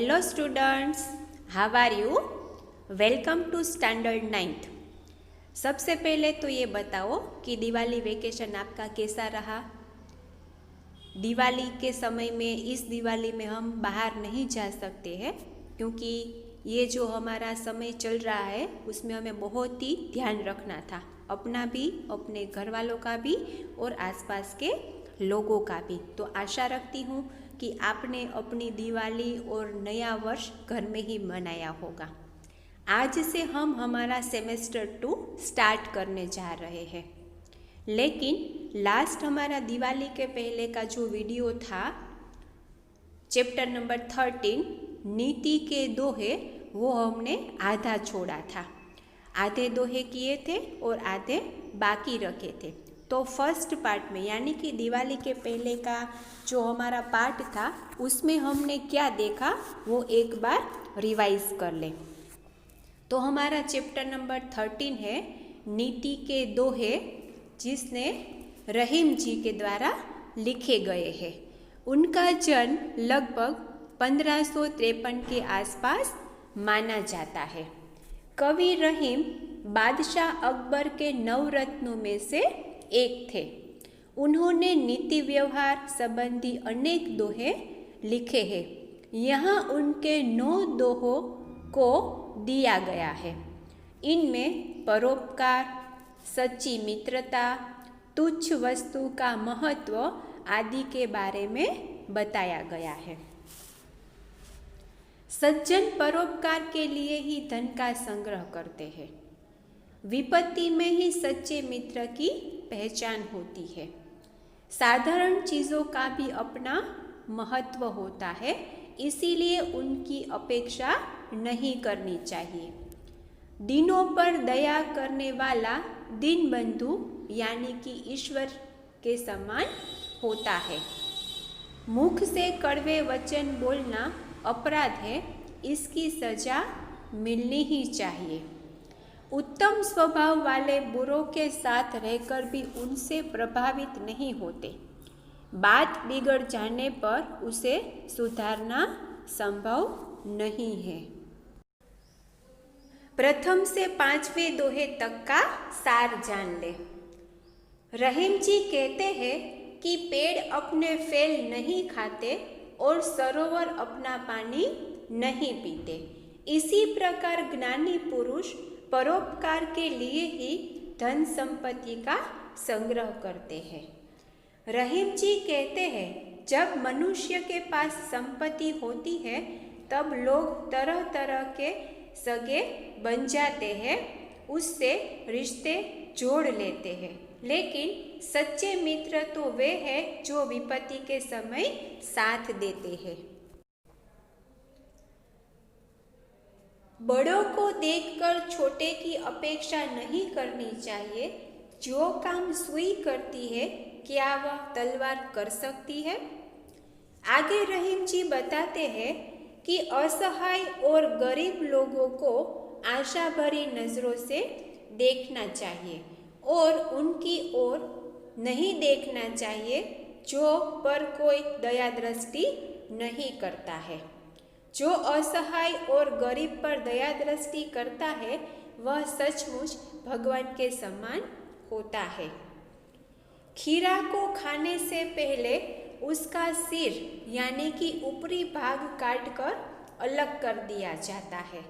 Hello students, how are you? Welcome to Standard 9th। सबसे पहले तो ये बताओ कि दिवाली वेकेशन आपका कैसा रहा। दिवाली के समय में इस दिवाली में हम बाहर नहीं जा सकते हैं क्योंकि ये जो हमारा समय चल रहा है उसमें हमें बहुत ही ध्यान रखना था, अपना भी, अपने घर वालों का भी और आसपास के लोगों का भी। तो आशा रखती हूँ कि आपने अपनी दिवाली और नया वर्ष घर में ही मनाया होगा। आज से हम हमारा सेमेस्टर 2 स्टार्ट करने जा रहे हैं, लेकिन लास्ट हमारा दिवाली के पहले का जो वीडियो था चैप्टर नंबर 13 नीति के दोहे, वो हमने आधा छोड़ा था। आधे दोहे किए थे और आधे बाकी रखे थे। तो फर्स्ट पार्ट में यानी कि दिवाली के पहले का जो हमारा पार्ट था उसमें हमने क्या देखा वो एक बार रिवाइज कर ले। तो हमारा चैप्टर नंबर 13 है नीति के दोहे, जिसने रहीम जी के द्वारा लिखे गए हैं। उनका जन्म लगभग 1553 के आसपास माना जाता है। कवि रहीम बादशाह अकबर के नवरत्नों में से एक थे। उन्होंने नीति व्यवहार संबंधी अनेक दोहे लिखे हैं। यहाँ उनके 9 दोहों को दिया गया है। इनमें परोपकार, सच्ची मित्रता, तुच्छ वस्तु का महत्व आदि के बारे में बताया गया है। सज्जन परोपकार के लिए ही धन का संग्रह करते हैं। विपत्ति में ही सच्चे मित्र की पहचान होती है। साधारण चीज़ों का भी अपना महत्व होता है, इसीलिए उनकी अपेक्षा नहीं करनी चाहिए। दीनों पर दया करने वाला दीनबंधु यानी कि ईश्वर के समान होता है। मुख से कड़वे वचन बोलना अपराध है, इसकी सजा मिलनी ही चाहिए। उत्तम स्वभाव वाले बुरों के साथ रहकर भी उनसे प्रभावित नहीं होते। बात बिगड़ जाने पर उसे सुधारना संभव नहीं है। प्रथम से 5वें दोहे तक का सार जान ले। रहीम जी कहते हैं कि पेड़ अपने फल नहीं खाते और सरोवर अपना पानी नहीं पीते। इसी प्रकार ज्ञानी पुरुष परोपकार के लिए ही धन संपत्ति का संग्रह करते हैं। रहीम जी कहते हैं, जब मनुष्य के पास संपत्ति होती है तब लोग तरह तरह के सगे बन जाते हैं, उससे रिश्ते जोड़ लेते हैं। लेकिन सच्चे मित्र तो वे हैं जो विपत्ति के समय साथ देते हैं। बड़ों को देखकर छोटे की अपेक्षा नहीं करनी चाहिए। जो काम सुई करती है क्या वह तलवार कर सकती है। आगे रहीम जी बताते हैं कि असहाय और गरीब लोगों को आशा भरी नजरों से देखना चाहिए और उनकी ओर नहीं देखना चाहिए जो पर कोई दया दृष्टि नहीं करता है। जो असहाय और गरीब पर दया दृष्टि करता है वह सचमुच भगवान के समान होता है। खीरा को खाने से पहले उसका सिर यानी कि ऊपरी भाग काटकर अलग कर दिया जाता है,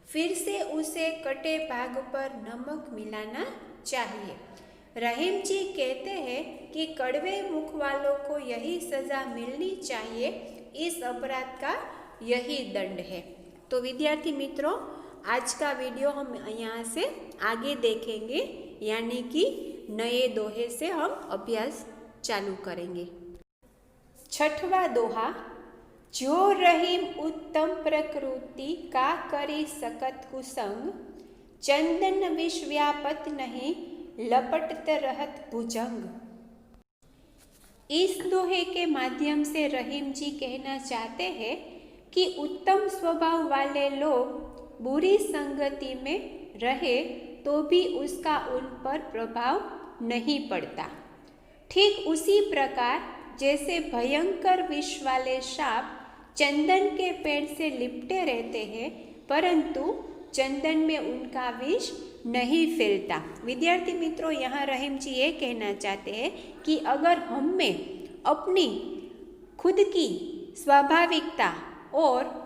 फिर से उसे कटे भाग पर नमक मिलाना चाहिए। रहीम जी कहते हैं कि कड़वे मुख वालों को यही सजा मिलनी चाहिए, इस अपराध का यही दंड है। तो विद्यार्थी मित्रों, आज का वीडियो हम यहाँ से आगे देखेंगे, यानी कि नए दोहे से हम अभ्यास चालू करेंगे। 6वां दोहा, जो रहीम उत्तम प्रकृति का करी सकत कुसंग, चंदन विष व्यापत नहीं लपटत रहत भुजंग। इस दोहे के माध्यम से रहीम जी कहना चाहते हैं कि उत्तम स्वभाव वाले लोग बुरी संगति में रहे तो भी उसका उन पर प्रभाव नहीं पड़ता। ठीक उसी प्रकार जैसे भयंकर विष वाले साप चंदन के पेड़ से लिपटे रहते हैं, परंतु चंदन में उनका विष नहीं फैलता। विद्यार्थी मित्रों, यहाँ रहीम जी ये कहना चाहते हैं कि अगर हम में अपनी खुद की स्वाभाविकता और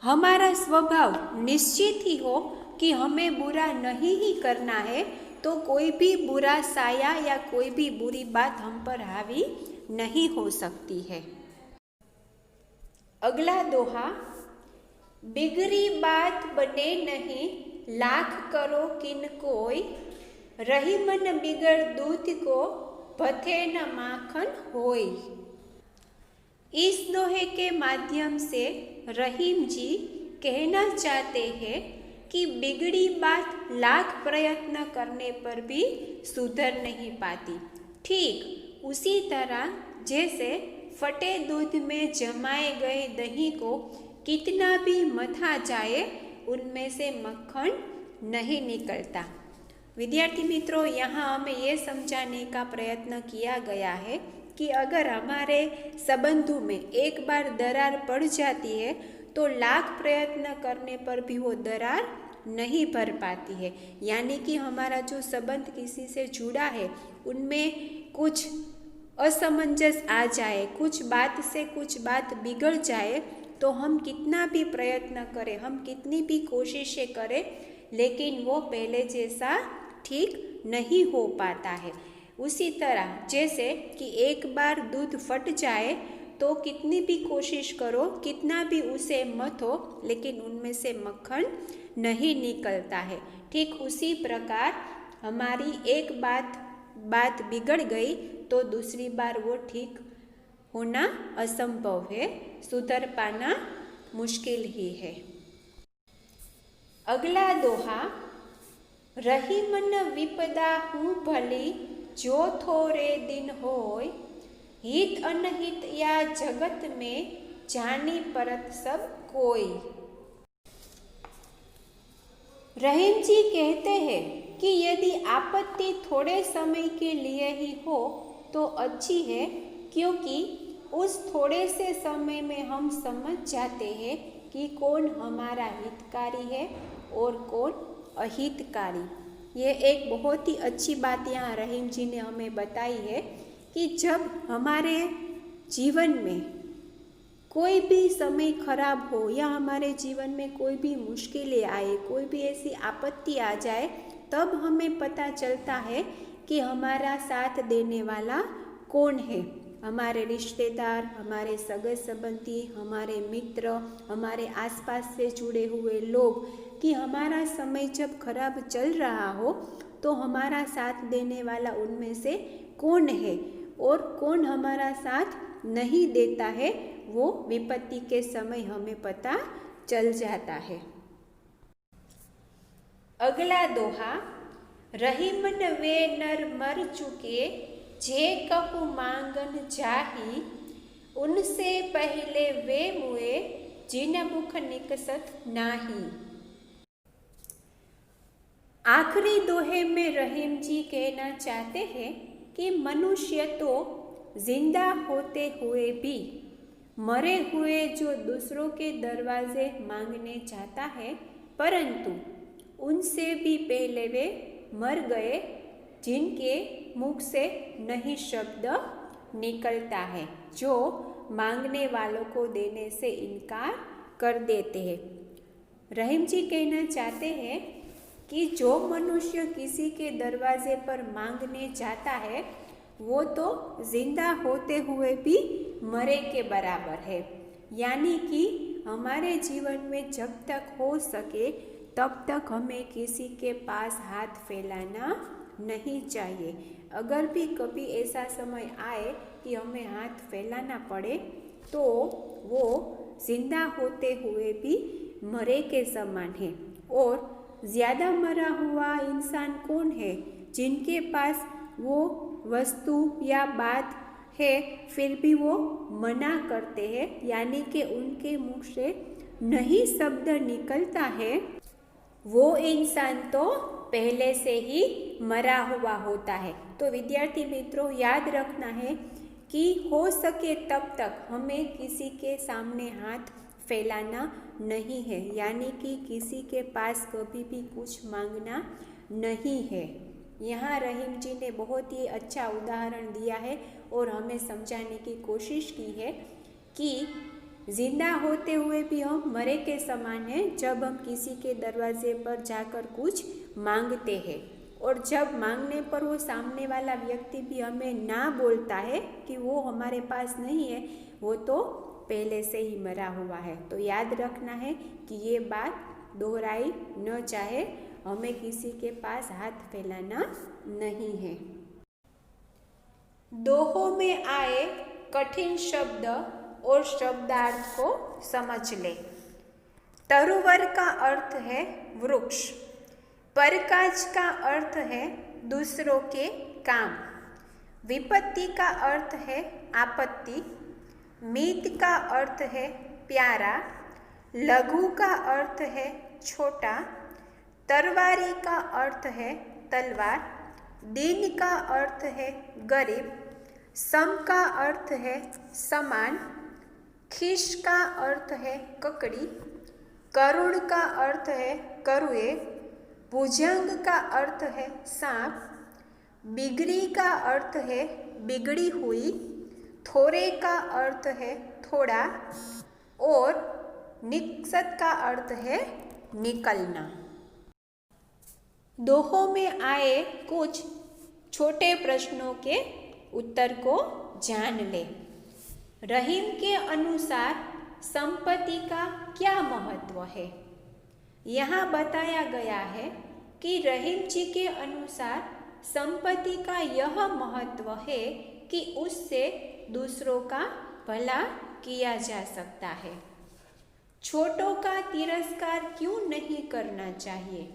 हमारा स्वभाव निश्चित ही हो कि हमें बुरा नहीं ही करना है, तो कोई भी बुरा साया या कोई भी बुरी बात हम पर हावी नहीं हो सकती है। अगला दोहा, बिगड़ी बात बने नहीं, लाख करो किन कोई, रही मन बिगड़ दूध को, भथे न माखन होय। इस दोहे के माध्यम से रहीम जी कहना चाहते हैं कि बिगड़ी बात लाख प्रयत्न करने पर भी सुधर नहीं पाती। ठीक उसी तरह जैसे फटे दूध में जमाए गए दही को कितना भी मथा जाए, उनमें से मक्खन नहीं निकलता। विद्यार्थी मित्रों, यहाँ हमें ये समझाने का प्रयत्न किया गया है कि अगर हमारे संबंधों में एक बार दरार पड़ जाती है तो लाख प्रयत्न करने पर भी वो दरार नहीं भर पाती है। यानी कि हमारा जो संबंध किसी से जुड़ा है उनमें कुछ असमंजस आ जाए, कुछ बात से कुछ बात बिगड़ जाए, तो हम कितना भी प्रयत्न करें, हम कितनी भी कोशिशें करें, लेकिन वो पहले जैसा ठीक नहीं हो पाता है। उसी तरह जैसे कि एक बार दूध फट जाए तो कितनी भी कोशिश करो, कितना भी उसे मथो, लेकिन उनमें से मक्खन नहीं निकलता है। ठीक उसी प्रकार हमारी एक बात बिगड़ गई तो दूसरी बार वो ठीक होना असंभव है, सुधर पाना मुश्किल ही है। अगला दोहा, रही मन विपदा हूँ भली, जो थोरे दिन होय, हित अनहित या जगत में, जानी परत सब कोई। रहीम जी कहते हैं कि यदि आपत्ति थोड़े समय के लिए ही हो तो अच्छी है, क्योंकि उस थोड़े से समय में हम समझ जाते हैं कि कौन हमारा हितकारी है और कौन अहितकारी। ये एक बहुत ही अच्छी बात यहाँ रहीम जी ने हमें बताई है कि जब हमारे जीवन में कोई भी समय खराब हो या हमारे जीवन में कोई भी मुश्किलें आए, कोई भी ऐसी आपत्ति आ जाए, तब हमें पता चलता है कि हमारा साथ देने वाला कौन है। हमारे रिश्तेदार, हमारे सगे संबंधी, हमारे मित्र, हमारे आसपास से जुड़े हुए लोग, कि हमारा समय जब खराब चल रहा हो तो हमारा साथ देने वाला उनमें से कौन है और कौन हमारा साथ नहीं देता है, वो विपत्ति के समय हमें पता चल जाता है। अगला दोहा, रही मन वे नर मर चुके, जे कहु मांगन जाही, उनसे पहले वे मुए, जिन मुख निकसत नाही। आखिरी दोहे में रहीम जी कहना चाहते हैं कि मनुष्य तो जिंदा होते हुए भी मरे हुए जो दूसरों के दरवाजे मांगने जाता है, परंतु उनसे भी पहले वे मर गए जिनके मुख से नहीं शब्द निकलता है, जो मांगने वालों को देने से इनकार कर देते हैं। रहीम जी कहना चाहते हैं कि जो मनुष्य किसी के दरवाजे पर मांगने जाता है वो तो जिंदा होते हुए भी मरे के बराबर है। यानी कि हमारे जीवन में जब तक हो सके तब तक हमें किसी के पास हाथ फैलाना नहीं चाहिए। अगर भी कभी ऐसा समय आए कि हमें हाथ फैलाना पड़े तो वो जिंदा होते हुए भी मरे के समान है। और ज़्यादा मरा हुआ इंसान कौन है? जिनके पास वो वस्तु या बात है फिर भी वो मना करते हैं, यानी कि उनके मुख से नहीं शब्द निकलता है, वो इंसान तो पहले से ही मरा हुआ होता है। तो विद्यार्थी मित्रों, याद रखना है कि हो सके तब तक हमें किसी के सामने हाथ फैलाना नहीं है, यानी कि किसी के पास कभी भी कुछ मांगना नहीं है। यहाँ रहीम जी ने बहुत ही अच्छा उदाहरण दिया है और हमें समझाने की कोशिश की है कि जिंदा होते हुए भी हम मरे के समान हैं जब हम किसी के दरवाजे पर जाकर कुछ मांगते हैं, और जब मांगने पर वो सामने वाला व्यक्ति भी हमें ना बोलता है कि वो हमारे पास नहीं है, वो तो पहले से ही मरा हुआ है। तो याद रखना है कि ये बात दोहराई न चाहे, हमें किसी के पास हाथ फैलाना नहीं है। दोहों में आए कठिन शब्द और शब्दार्थ को समझ ले। तरुवर का अर्थ है वृक्ष, परकाज का अर्थ है दूसरों के काम, विपत्ति का अर्थ है आपत्ति, मीत का अर्थ है प्यारा, लघु का अर्थ है छोटा, तरवारी का अर्थ है तलवार, दीन का अर्थ है गरीब, सम का अर्थ है समान, खीश का अर्थ है ककड़ी, करुण का अर्थ है करुए, भुजंग का अर्थ है सांप, बिगड़ी का अर्थ है बिगड़ी हुई, थोड़े का अर्थ है थोड़ा, और निकसत का अर्थ है निकलना। दोहों में आए कुछ छोटे प्रश्नों के उत्तर को जान ले। रहीम के अनुसार संपत्ति का क्या महत्व है? यहाँ बताया गया है कि रहीम जी के अनुसार संपत्ति का यह महत्व है कि उससे दूसरों का भला किया जा सकता है। छोटों का तिरस्कार क्यों नहीं करना चाहिए?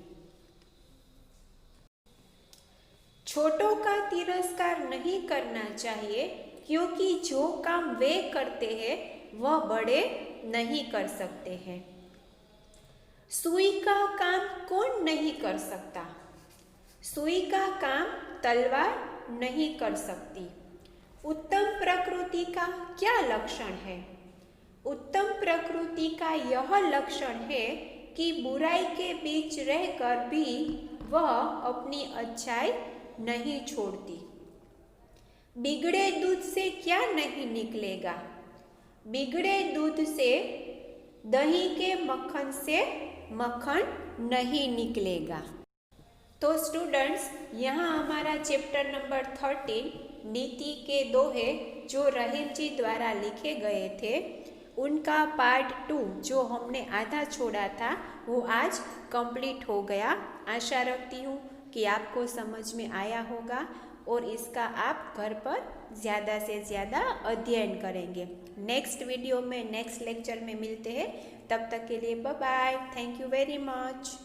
छोटों का तिरस्कार नहीं करना चाहिए क्योंकि जो काम वे करते हैं वह बड़े नहीं कर सकते हैं। सुई का काम कौन नहीं कर सकता? सुई का काम तलवार नहीं कर सकती। उत्तम प्रकृति का क्या लक्षण है? उत्तम प्रकृति का यह लक्षण है कि बुराई के बीच रहकर भी वह अपनी अच्छाई नहीं छोड़ती। बिगड़े दूध से क्या नहीं निकलेगा? बिगड़े दूध से, दही के मक्खन से मक्खन नहीं निकलेगा। तो स्टूडेंट्स, यहाँ हमारा चैप्टर नंबर 13 नीति के दोहे जो रहीम जी द्वारा लिखे गए थे, उनका पार्ट 2 जो हमने आधा छोड़ा था वो आज कंप्लीट हो गया। आशा रखती हूँ कि आपको समझ में आया होगा और इसका आप घर पर ज़्यादा से ज़्यादा अध्ययन करेंगे। नेक्स्ट वीडियो में, नेक्स्ट लेक्चर में मिलते हैं। तब तक के लिए bye bye. Thank you very much.